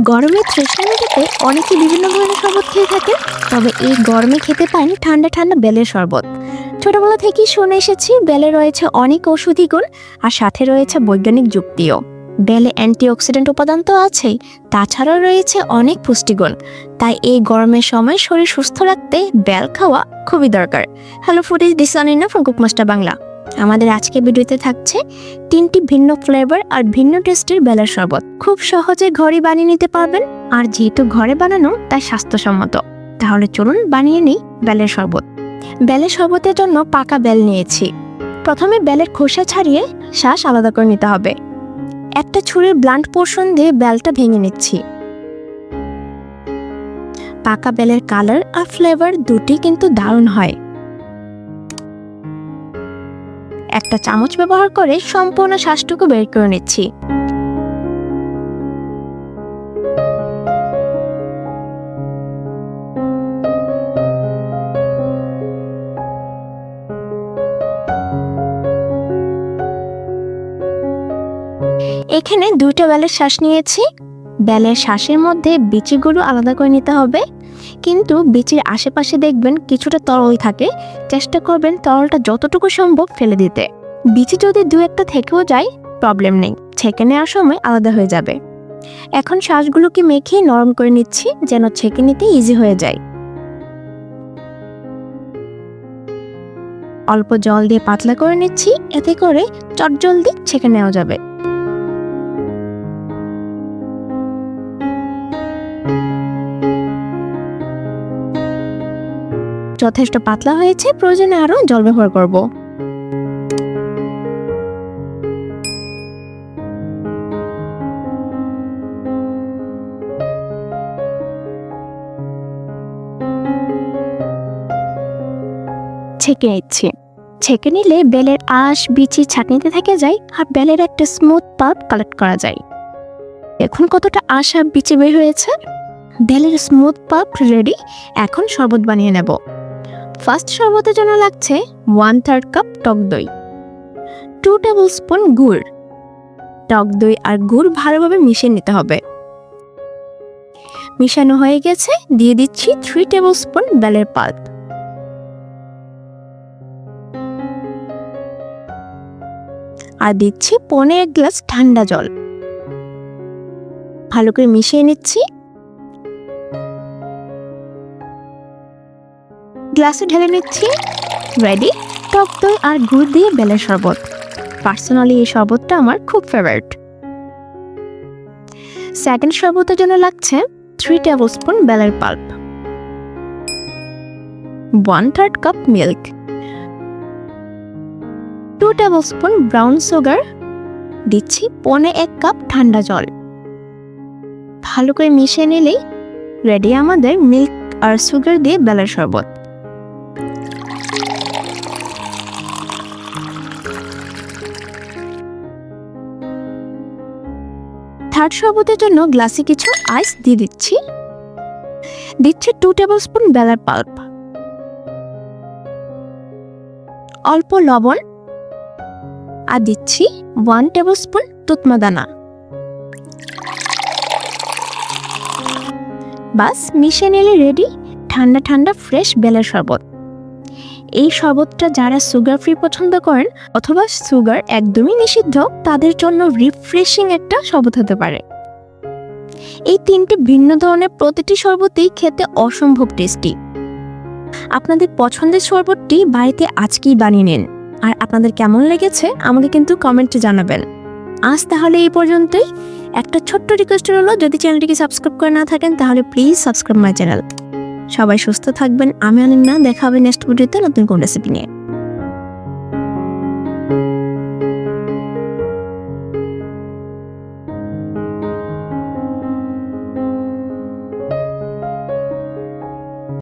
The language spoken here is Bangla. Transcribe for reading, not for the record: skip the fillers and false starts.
গরমে তৃষ্ণা মেটাতে অনেকে বিভিন্ন ধরনের শরবত খেয়ে থাকেন, তবে এই গরমে খেতে পারেন ঠান্ডা ঠান্ডা বেলের শরবত। ছোটবেলা থেকেই শুনে এসেছি বেলে রয়েছে অনেক ঔষধি গুণ, আর সাথে রয়েছে বৈজ্ঞানিক যুক্তিও। বেলে অ্যান্টিঅক্সিডেন্ট উপাদান তো আছেই, তাছাড়াও রয়েছে অনেক পুষ্টিগুণ। তাই এই গরমের সময় শরীর সুস্থ রাখতে বেল খাওয়া খুবই দরকার। Hello foodies, this is Aninna from Cookmaster Bangla. আমাদের আজকের ভিডিওতে থাকছে 3টি ভিন্ন ফ্লেভার আর ভিন্ন টেস্টের বেলের শরবত। খুব সহজে ঘরে বানিয়ে নিতে পারবেন, আর যেহেতু ঘরে বানানো তাই স্বাস্থ্যসম্মত। তাহলে চলুন বানিয়ে নিই বেলের শরবত। বেলের শরবতের জন্য পাকা বেল নিয়েছি। প্রথমে বেলের খোসা ছাড়িয়ে শাঁস আলাদা করে নিতে হবে। একটা ছুরির ব্লান্ট পোর্শন দিয়ে বেলটা ভেঙে নিচ্ছি। পাকা বেলের কালার আর ফ্লেভার দুটি কিন্তু দারুণ হয়। একটা চামচ ব্যবহার করে সম্পূর্ণ শাঁসটুকু বের করে নিচ্ছি। এখানে 2টা বেলের শাঁস নিয়েছি। বেলের শাঁসের মধ্যে বিচিগুলো আলাদা করে নিতে হবে, কিন্তু বিচির আশেপাশে দেখবেন কিছুটা তরল থাকে। চেষ্টা করবেন তরলটা যতটুকু সম্ভব ফেলে দিতে। বিচি যদি 2-1টা থেকেও যায় প্রবলেম নেই, ছেঁকে নেওয়ার সময় আলাদা হয়ে যাবে। এখন শাঁসগুলোকে মেখে নরম করে নিচ্ছি, যেন ছেঁকে নিতে ইজি হয়ে যায়। অল্প জল দিয়ে পাতলা করে নিচ্ছি, এতে করে চটজলদি ছেঁকে নেওয়া যাবে। যথেষ্ট পাতলা হয়েছে, প্রয়োজনে আরো জল ব্যবহার করব। ছেঁকে নিচ্ছি। ছেঁকে নিলে বেলের আঁশ বিচি ছাঁকনিতে থেকে যায়, আর বেলের একটা স্মুথ পাল্প কালেক্ট করা যায়। এখন কতটা আঁশ আর বিচি বের হয়েছে। বেলের স্মুথ পাল্প রেডি। এখন শরবত বানিয়ে নেব। ফার্স্ট শরবতের জন্য লাগছে 1/3 কাপ টক দই, 2 টেবিল স্পুন গুড়। টক দই আর গুড় ভালোভাবে মিশিয়ে নিতে হবে। মিশানো হয়ে গেছে, দিয়ে দিচ্ছি 3 টেবিল স্পুন বেলের পাল্প। আর দিচ্ছি 1.5 গ্লাস ঠান্ডা জল। ভালো করে মিশিয়ে নিচ্ছি। গ্লাসে ঢেলে নিচ্ছি। রেডি টক দই আর গুড় দিয়ে বেলের শরবত। পার্সোনালি এই শরবতটা আমার খুব ফেভারিট। সেকেন্ড শরবতের জন্য লাগছে 3 টেবিল স্পুন বেলের pulp, 1/3 cup milk, 2 table spoon brown sugar, দিচ্ছি 1.5 কাপ ঠান্ডা জল। ভালো করে মিশিয়ে নিলেই রেডি আমাদের মিল্ক আর সুগার দিয়ে বেলের শরবত। থার্ড শরবতের জন্য গ্লাসে কিছু আইস দিয়ে দিচ্ছি। 2 টেবিল স্পুন বেলের পাল্প, অল্প লবণ, আর দিচ্ছি 1 টেবিল স্পুন তুতমা দানা। বাস মিশিয়ে নিলে রেডি ঠান্ডা ঠান্ডা ফ্রেশ বেলের শরবত। এই শরবতটা যারা সুগার ফ্রি পছন্দ করেন অথবা সুগার একদমই নিষিদ্ধ, তাদের জন্য রিফ্রেশিং একটা শরবত হতে পারে। এই 3টি ভিন্ন ধরনের প্রতিটি শরবতই খেতে অসম্ভব টেস্টি। আপনাদের পছন্দের শরবতটি বাড়িতে আজকেই বানিয়ে নিন, আর আপনাদের কেমন লেগেছে আমাকে কিন্তু কমেন্টে জানাবেন। আজ তাহলে এই পর্যন্তই। একটা ছোট্ট রিকোয়েস্ট হলো, যদি চ্যানেলটিকে সাবস্ক্রাইব করে না থাকেন তাহলে প্লিজ সাবস্ক্রাইব মাই চ্যানেল। সবাই সুস্থ থাকবেন। আমি অনিন্না, দেখা হবে নেক্সট ভিডিওতে নতুন কোন রেসিপি নিয়ে।